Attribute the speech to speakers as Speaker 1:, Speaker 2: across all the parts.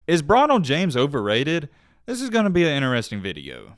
Speaker 1: Is Bronny James overrated? This is going to be an interesting video.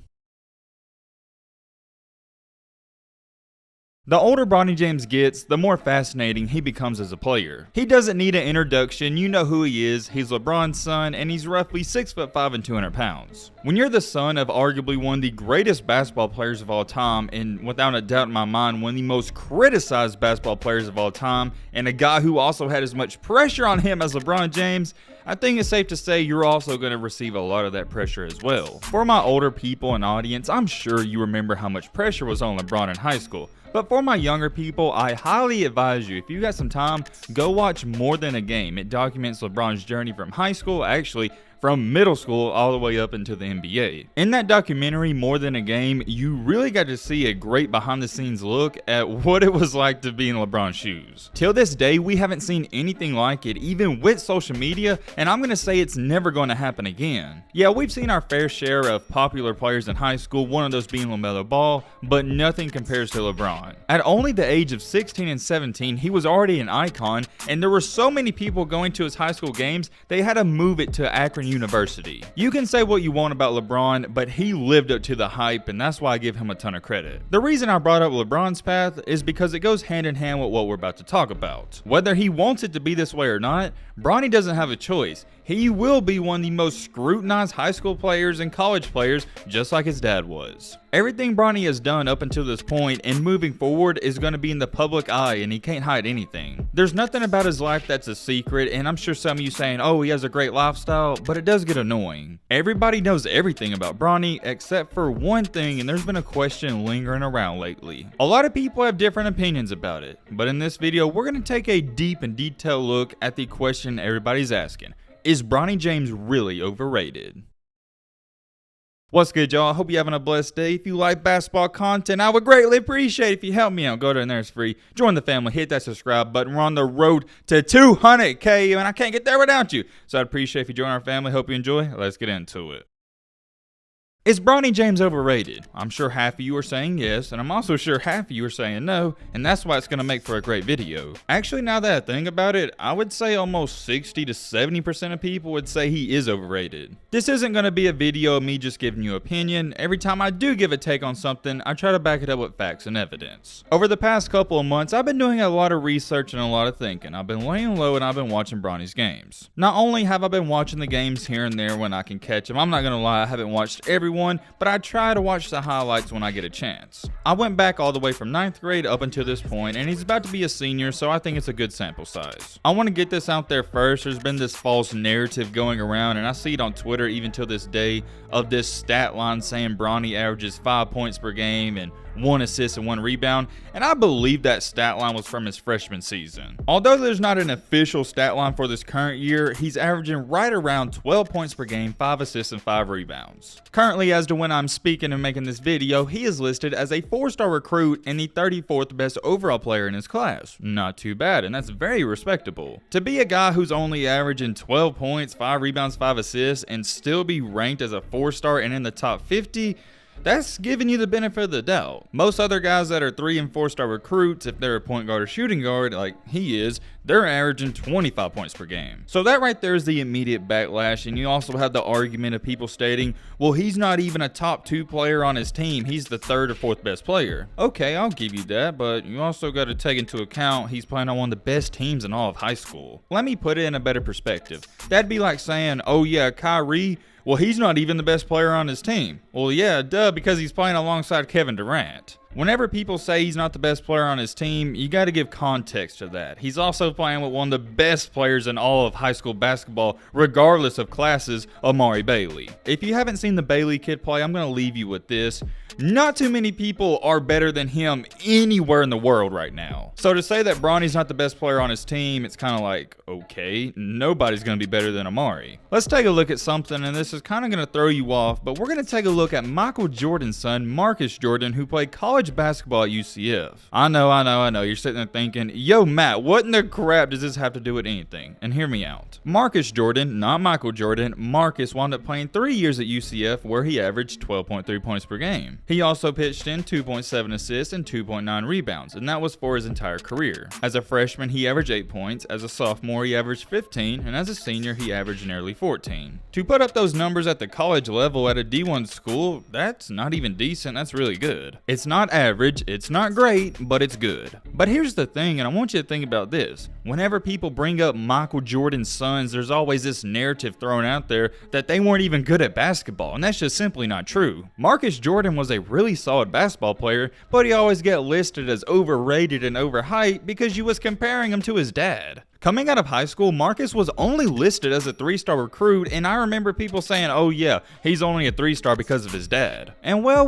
Speaker 1: The older Bronny James gets, the more fascinating he becomes as a player. He doesn't need an introduction, you know who he is, he's LeBron's son, and he's roughly 6'5" and 200 pounds. When you're the son of arguably one of the greatest basketball players of all time, and without a doubt in my mind, one of the most criticized basketball players of all time, and a guy who also had as much pressure on him as LeBron James, I think it's safe to say you're also going to receive a lot of that pressure as well. For my older people and audience, I'm sure you remember how much pressure was on LeBron in high school. But for my younger people, I highly advise you, if you got some time, go watch More Than a Game. It documents LeBron's journey from high school, actually from middle school all the way up into the NBA. In that documentary, More Than a Game, you really got to see a great behind the scenes look at what it was like to be in LeBron's shoes. Till this day, we haven't seen anything like it, even with social media, and I'm gonna say it's never gonna happen again. Yeah, we've seen our fair share of popular players in high school, one of those being LaMelo Ball, but nothing compares to LeBron. At only the age of 16 and 17, he was already an icon, and there were so many people going to his high school games, they had to move it to Akron University. You can say what you want about LeBron, but he lived up to the hype, and that's why I give him a ton of credit. The reason I brought up LeBron's path is because it goes hand in hand with what we're about to talk about. Whether he wants it to be this way or not, Bronny doesn't have a choice. He will be one of the most scrutinized high school players and college players, just like his dad was. Everything Bronny has done up until this point and moving forward is going to be in the public eye, and he can't hide anything. There's nothing about his life that's a secret, and I'm sure some of you saying, oh, he has a great lifestyle, but it does get annoying. Everybody knows everything about Bronny except for one thing, and there's been a question lingering around lately. A lot of people have different opinions about it, but in this video, we're going to take a deep and detailed look at the question everybody's asking. Is Bronny James really overrated? What's good, y'all? I hope you're having a blessed day. If you like basketball content, I would greatly appreciate if you help me out. Go to there, it's free. Join the family, hit that subscribe button. We're on the road to 200K, and I can't get there without you. So I'd appreciate if you join our family. Hope you enjoy. Let's get into it. Is Bronny James overrated? I'm sure half of you are saying yes, and I'm also sure half of you are saying no, and that's why it's going to make for a great video. Actually, now that I think about it, I would say almost 60 to 70% of people would say he is overrated. This isn't going to be a video of me just giving you opinion. Every time I do give a take on something, I try to back it up with facts and evidence. Over the past couple of months, I've been doing a lot of research and a lot of thinking. I've been laying low and I've been watching Bronny's games. Not only have I been watching the games here and there when I can catch them, I'm not going to lie, I haven't watched every one, but I try to watch the highlights when I get a chance. I went back all the way from 9th grade up until this point, and he's about to be a senior, so I think it's a good sample size. I want to get this out there first. There's been this false narrative going around, and I see it on Twitter even till this day, of this stat line saying Bronny averages 5 points per game and 1 assist and 1 rebound, and I believe that stat line was from his freshman season. Although there's not an official stat line for this current year, he's averaging right around 12 points per game, 5 assists and 5 rebounds. Currently, as to when I'm speaking and making this video, he is listed as a 4-star recruit and the 34th best overall player in his class. Not too bad, and that's very respectable. To be a guy who's only averaging 12 points, 5 rebounds, 5 assists, and still be ranked as a 4-star and in the top 50, that's giving you the benefit of the doubt. Most other guys that are 3 and 4-star recruits, if they're a point guard or shooting guard like he is, they're averaging 25 points per game. So that right there is the immediate backlash, and you also have the argument of people stating, well, he's not even a top 2 player on his team, he's the 3rd or 4th best player. Okay, I'll give you that, but you also got to take into account he's playing on one of the best teams in all of high school. Let me put it in a better perspective. That'd be like saying, oh yeah, Kyrie, well, he's not even the best player on his team. Well, yeah, duh, because he's playing alongside Kevin Durant. Whenever people say he's not the best player on his team, you got to give context to that. He's also playing with one of the best players in all of high school basketball, regardless of classes, Amari Bailey. If you haven't seen the Bailey kid play, I'm going to leave you with this. Not too many people are better than him anywhere in the world right now. So to say that Bronny's not the best player on his team, it's kind of like, okay, nobody's going to be better than Amari. Let's take a look at something, and this is kind of going to throw you off, but we're going to take a look look at Michael Jordan's son, Marcus Jordan, who played college basketball at UCF. I know, you're sitting there thinking, yo Matt, what in the crap does this have to do with anything? And hear me out. Marcus Jordan, not Michael Jordan, Marcus wound up playing 3 years at UCF where he averaged 12.3 points per game. He also pitched in 2.7 assists and 2.9 rebounds, and that was for his entire career. As a freshman, he averaged 8 points, as a sophomore, he averaged 15, and as a senior, he averaged nearly 14. To put up those numbers at the college level at a D1 school, that's not even decent, that's really good. It's not average, it's not great, but it's good. But here's the thing, and I want you to think about this. Whenever people bring up Michael Jordan's sons, there's always this narrative thrown out there that they weren't even good at basketball, and that's just simply not true. Marcus Jordan was a really solid basketball player, but he always got listed as overrated and overhyped because you was comparing him to his dad. Coming out of high school, Marcus was only listed as a 3-star recruit, and I remember people saying, oh yeah, he's only a 3-star because of his dad. And well,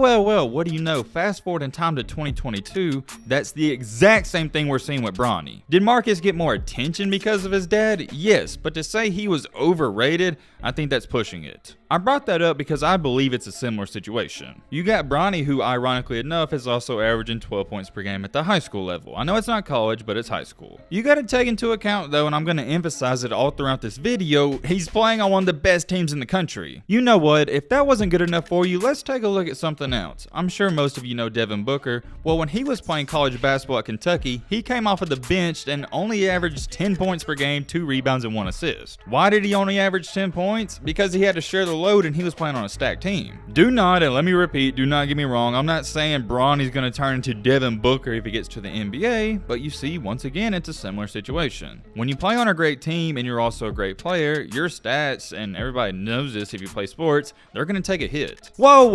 Speaker 1: what do you know, fast forward in time to 2022, that's the exact same thing we're seeing with Bronny. Did Marcus get more attention because of his dad? Yes, but to say he was overrated, I think that's pushing it. I brought that up because I believe it's a similar situation. You got Bronny, who ironically enough is also averaging 12 points per game at the high school level. I know it's not college, but it's high school. You gotta take into account though, and I'm gonna emphasize it all throughout this video, he's playing on one of the best teams in the country. You know what, if that wasn't good enough for you, let's take a look at something else. I'm sure most of you know Devin Booker. Well, when he was playing college basketball at Kentucky, he came off of the bench and only averaged 10 points per game, 2 rebounds, and 1 assist. Why did he only average 10 points? Because he had to share the load and he was playing on a stacked team. Do not, and let me repeat, do not get me wrong, I'm not saying Bronny's going to turn into Devin Booker if he gets to the NBA, but you see, once again, it's a similar situation. When you play on a great team and you're also a great player, your stats, and everybody knows this if you play sports, they're going to take a hit. Whoa,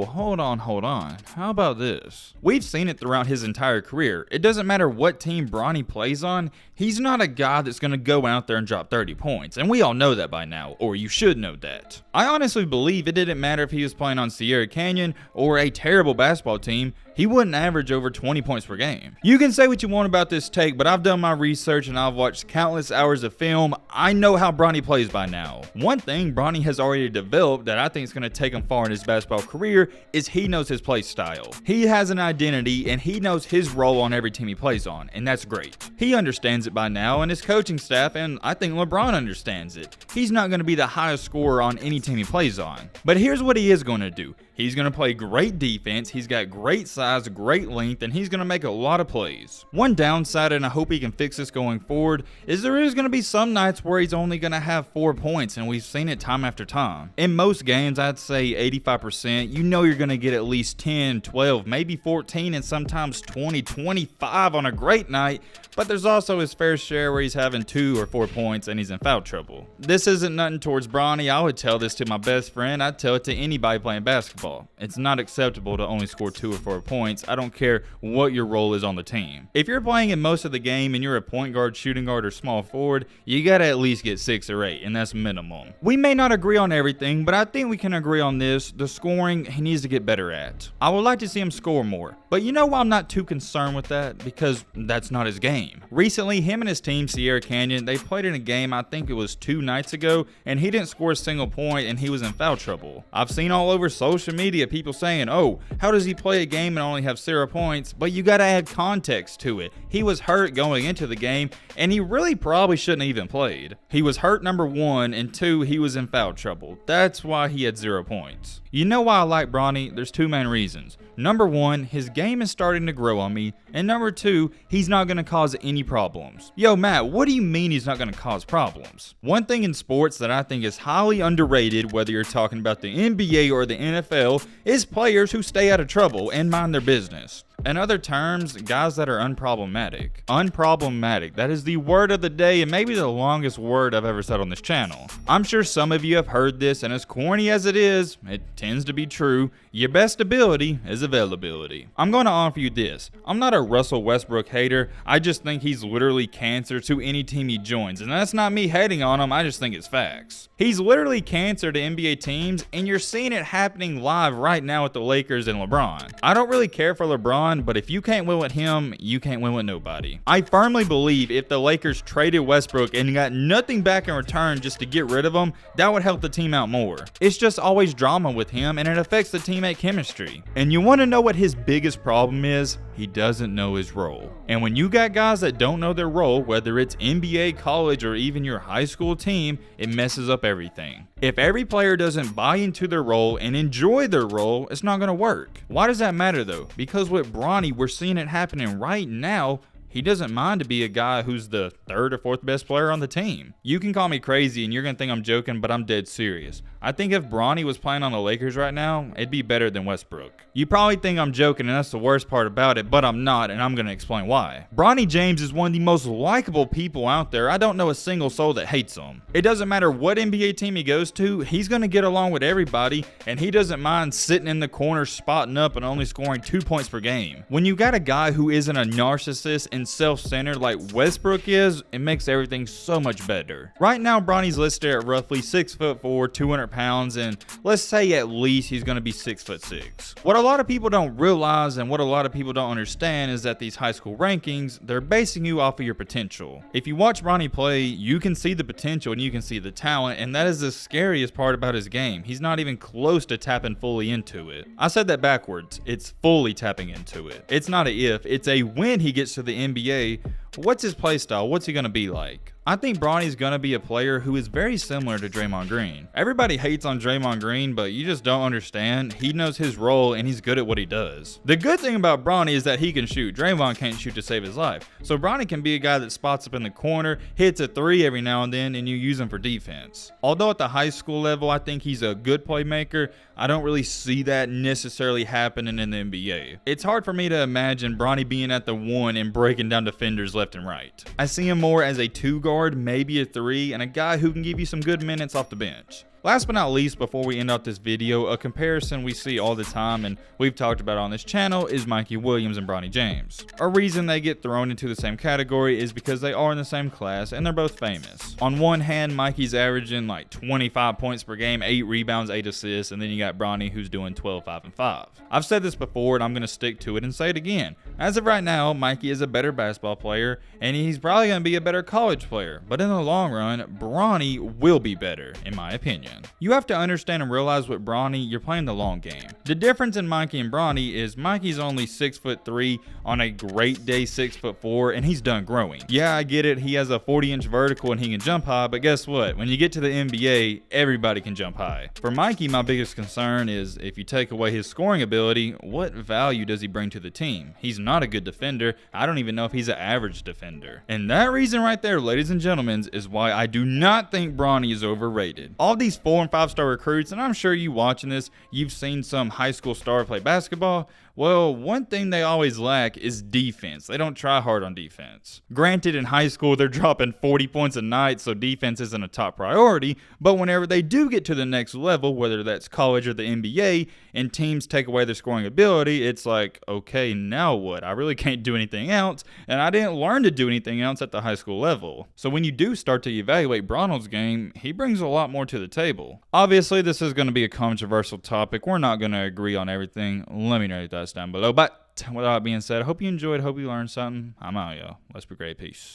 Speaker 1: hold on. How about this? We've seen it throughout his entire career. It doesn't matter what team Bronny plays on, he's not a guy that's going to go out there and drop 30 points, and we all know that by now, or you should know that. I honestly believe it didn't matter if he was playing on Sierra Canyon or a terrible basketball team, he wouldn't average over 20 points per game. You can say what you want about this take, but I've done my research and I've watched countless hours of film. I know how Bronny plays by now. One thing Bronny has already developed that I think is going to take him far in his basketball career is he knows his play style. He has an identity and he knows his role on every team he plays on, and that's great. He understands it by now, and his coaching staff, and I think LeBron understands it. He's not going to be the highest scorer on any team he plays on. But here's what he is going to do. He's going to play great defense, he's got great size, great length, and he's going to make a lot of plays. One downside, and I hope he can fix this going forward, is there is going to be some nights where he's only going to have 4 points, and we've seen it time after time. In most games, I'd say 85%, you know you're going to get at least 10, 12, maybe 14, and sometimes 20, 25 on a great night, but there's also his fair share where he's having 2 or 4 points and he's in foul trouble. This isn't nothing towards Bronny. I would tell this to my best friend. I'd tell it to anybody playing basketball. It's not acceptable to only score 2 or 4 points. I don't care what your role is on the team. If you're playing in most of the game and you're a point guard, shooting guard, or small forward, you gotta at least get 6 or 8, and that's minimum. We may not agree on everything, but I think we can agree on this. The scoring, he needs to get better at. I would like to see him score more, but you know why I'm not too concerned with that? Because that's not his game. Recently, him and his team, Sierra Canyon, they played in a game, I think it was 2 nights ago, and he didn't score a single point and he was in foul trouble. I've seen all over social media people saying, oh, how does he play a game and only have 0 points? But you gotta add context to it. He was hurt going into the game, and he really probably shouldn't have even played. He was hurt, number 1, and 2, he was in foul trouble. That's why he had 0 points. You know why I like Bronny? There's 2 main reasons. Number 1, his game is starting to grow on me, and number 2, he's not going to cause any problems. Yo, Matt, what do you mean he's not going to cause problems? One thing in sports that I think is highly underrated, whether you're talking about the NBA or the NFL, is players who stay out of trouble and mind their business. In other terms, guys that are unproblematic. Unproblematic, that is the word of the day and maybe the longest word I've ever said on this channel. I'm sure some of you have heard this, and as corny as it is, it tends to be true. Your best ability is availability. I'm going to offer you this. I'm not a Russell Westbrook hater. I just think he's literally cancer to any team he joins, and that's not me hating on him, I just think it's facts. He's literally cancer to NBA teams, and you're seeing it happening live right now with the Lakers and LeBron. I don't really care for LeBron, fine, but if you can't win with him, you can't win with nobody. I firmly believe if the Lakers traded Westbrook and got nothing back in return just to get rid of him, that would help the team out more. It's just always drama with him, and it affects the teammate chemistry. And you want to know what his biggest problem is? He doesn't know his role. And when you got guys that don't know their role, whether it's NBA, college, or even your high school team, it messes up everything. If every player doesn't buy into their role and enjoy their role, it's not going to work. Why does that matter though? Because with Bronny, we're seeing it happening right now. He doesn't mind to be a guy who's the third or fourth best player on the team. You can call me crazy and you're going to think I'm joking, but I'm dead serious. I think if Bronny was playing on the Lakers right now, it'd be better than Westbrook. You probably think I'm joking, and that's the worst part about it, but I'm not, and I'm going to explain why. Bronny James is one of the most likable people out there. I don't know a single soul that hates him. It doesn't matter what NBA team he goes to, he's going to get along with everybody, and he doesn't mind sitting in the corner spotting up and only scoring 2 points per game. When you got a guy who isn't a narcissist and self-centered like Westbrook is, it makes everything so much better. Right now, Bronny's listed at roughly 6'4", 200 pounds, and let's say at least he's going to be 6'6". What a lot of people don't realize and what a lot of people don't understand is that these high school rankings, they're basing you off of your potential. If you watch Bronny play, you can see the potential and you can see the talent, and that is the scariest part about his game. He's not even close to tapping fully into it. I said that backwards. It's fully tapping into it. It's not a if, it's a when he gets to the NBA. What's his play style? What's he going to be like? I think Bronny's going to be a player who is very similar to Draymond Green. Everybody hates on Draymond Green, but you just don't understand. He knows his role and he's good at what he does. The good thing about Bronny is that he can shoot. Draymond can't shoot to save his life. So Bronny can be a guy that spots up in the corner, hits a three every now and then, and you use him for defense. Although at the high school level, I think he's a good playmaker, I don't really see that necessarily happening in the NBA. It's hard for me to imagine Bronny being at the one and breaking down defenders left and right. I see him more as a 2 guard, maybe a 3, and a guy who can give you some good minutes off the bench. Last but not least, before we end out this video, a comparison we see all the time and we've talked about on this channel is Mikey Williams and Bronny James. A reason they get thrown into the same category is because they are in the same class and they're both famous. On one hand, Mikey's averaging like 25 points per game, 8 rebounds, 8 assists, and then you got Bronny who's doing 12, 5, and 5. I've said this before and I'm going to stick to it and say it again. As of right now, Mikey is a better basketball player and he's probably going to be a better college player, but in the long run, Bronny will be better, in my opinion. You have to understand and realize with Bronny, you're playing the long game. The difference in Mikey and Bronny is Mikey's only 6'3", on a great day 6'4", and he's done growing. Yeah, I get it, he has a 40-inch vertical and he can jump high, but guess what? When you get to the NBA, everybody can jump high. For Mikey, my biggest concern is if you take away his scoring ability, what value does he bring to the team? He's not a good defender. I don't even know if he's an average defender. And that reason right there, ladies and gentlemen, is why I do not think Bronny is overrated. All these 4- and 5-star recruits, and I'm sure you watching this, you've seen some high school star play basketball. Well, one thing they always lack is defense. They don't try hard on defense. Granted, in high school, they're dropping 40 points a night, so defense isn't a top priority, but whenever they do get to the next level, whether that's college or the NBA, and teams take away their scoring ability, it's like, okay, now what? I really can't do anything else, and I didn't learn to do anything else at the high school level. So when you do start to evaluate Bronny's game, he brings a lot more to the table. Obviously, this is going to be a controversial topic. We're not going to agree on everything. Let me know your thoughts down below. But with all that being said, I hope you enjoyed. Hope you learned something. I'm out, y'all. Let's be great. Peace.